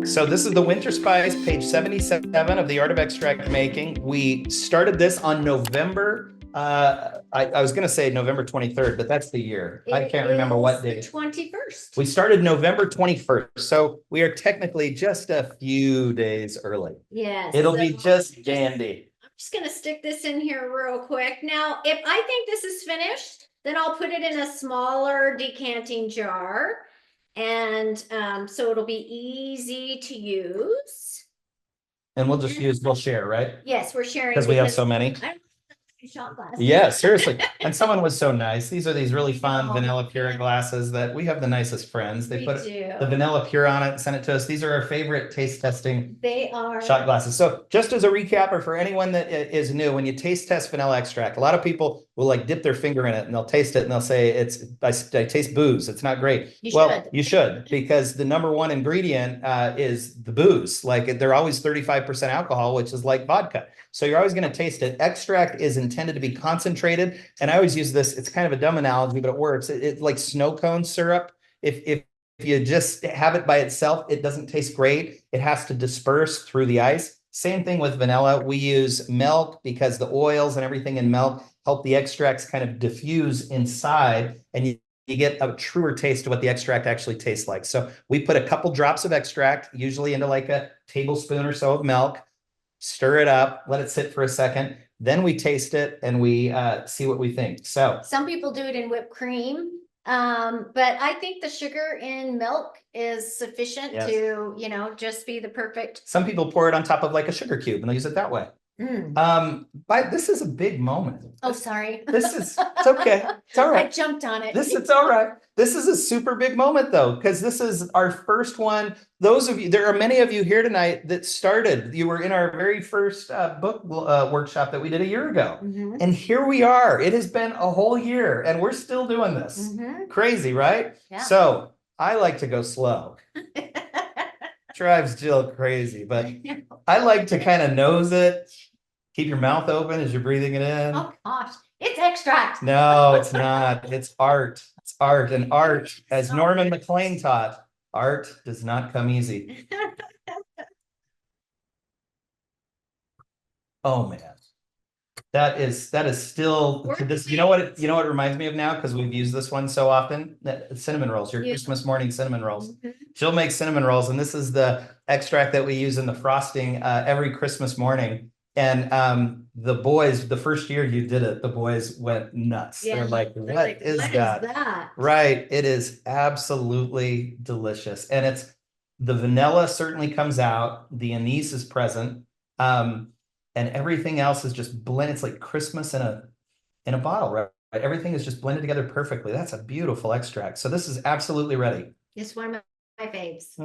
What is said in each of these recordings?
So this is the Winter Spice, page 77 of the Art of Extract Making. We started this on November. I was going to say November 23rd, but that's the year. I can't remember what day. 21st. We started November 21st, so we are technically just a few days early. Yes. It'll be just dandy. I'm just going to stick this in here real quick. Now, if I think this is finished, then I'll put it in a smaller decanting jar. And so it'll be easy to use. And we'll share, right? Yes, we're sharing. Because we have so many. Shot glasses. Yeah, seriously. And someone was so nice. These are these really fun VanillaPura glasses that we have the nicest friends. They put the VanillaPura on it and sent it to us. These are our favorite taste testing shot glasses. So just as a recap, or for anyone that is new, when you taste test vanilla extract, a lot of people will like dip their finger in it and they'll taste it and they'll say I taste booze. It's not great. You should, because the number one ingredient is the booze. Like they're always 35% alcohol, which is like vodka. So you're always going to taste it. Extract is intended to be concentrated. And I always use this. It's kind of a dumb analogy, but it works. It's like snow cone syrup. If you just have it by itself, it doesn't taste great. It has to disperse through the ice. Same thing with vanilla. We use milk because the oils and everything in milk help the extracts kind of diffuse inside, and you get a truer taste of what the extract actually tastes like. So we put a couple drops of extract, usually into like a tablespoon or so of milk, stir it up, let it sit for a second. Then we taste it and we see what we think. So some people do it in whipped cream. But I think the sugar in milk is sufficient to, just be the perfect. Some people pour it on top of like a sugar cube and they'll use it that way. But this is a big moment. Oh, sorry. It's okay. It's all right. I jumped on it. It's all right. This is a super big moment though, because this is our first one. There are many of you here tonight that started. You were in our very first book workshop that we did a year ago. And here we are. It has been a whole year and we're still doing this. Crazy, right? Yeah. So I like to go slow. Drives Jill crazy, but I like to kind of nose it. Keep your mouth open as you're breathing it in. Oh gosh, it's extract. No, it's not. It's art. It's art. And art, as Norman MacLean taught, art does not come easy. Oh man. That is still this. You know what it reminds me of now, because we've used this one so often. Cinnamon rolls, your Christmas morning cinnamon rolls. She'll make cinnamon rolls, and this is the extract that we use in the frosting every Christmas morning. And the boys, the first year you did it, the boys went nuts. They're like, what is that? Right. It is absolutely delicious. And it's the vanilla certainly comes out, the anise is present. And everything else is just blended. It's like Christmas in a bottle, right? Everything is just blended together perfectly. That's a beautiful extract. So this is absolutely ready. It's one of my faves.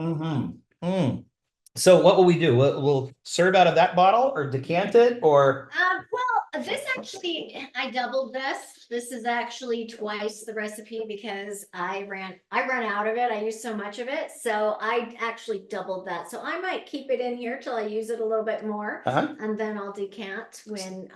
So what will we do? We'll serve out of that bottle or decant it, or? Well, this actually, I doubled this. This is actually twice the recipe because I ran out of it. I used so much of it. So I actually doubled that. So I might keep it in here till I use it a little bit more. And then I'll decant when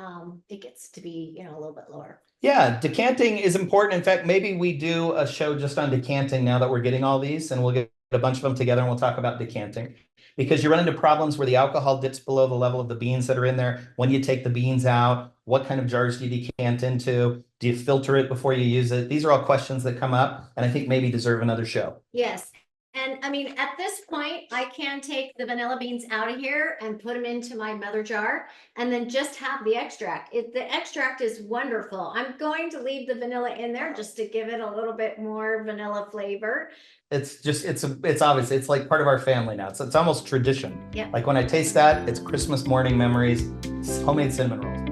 it gets to be, a little bit lower. Yeah, decanting is important. In fact, maybe we do a show just on decanting now that we're getting all these, and we'll get a bunch of them together and we'll talk about decanting. Because you run into problems where the alcohol dips below the level of the beans that are in there. When you take the beans out, what kind of jars do you decant into? Do you filter it before you use it? These are all questions that come up and I think maybe deserve another show. Yes. And I mean, at this point, I can take the vanilla beans out of here and put them into my mother jar and then just have the extract. The extract is wonderful. I'm going to leave the vanilla in there just to give it a little bit more vanilla flavor. It's obvious. It's like part of our family now. It's almost tradition. Yeah. Like when I taste that, it's Christmas morning memories, homemade cinnamon rolls.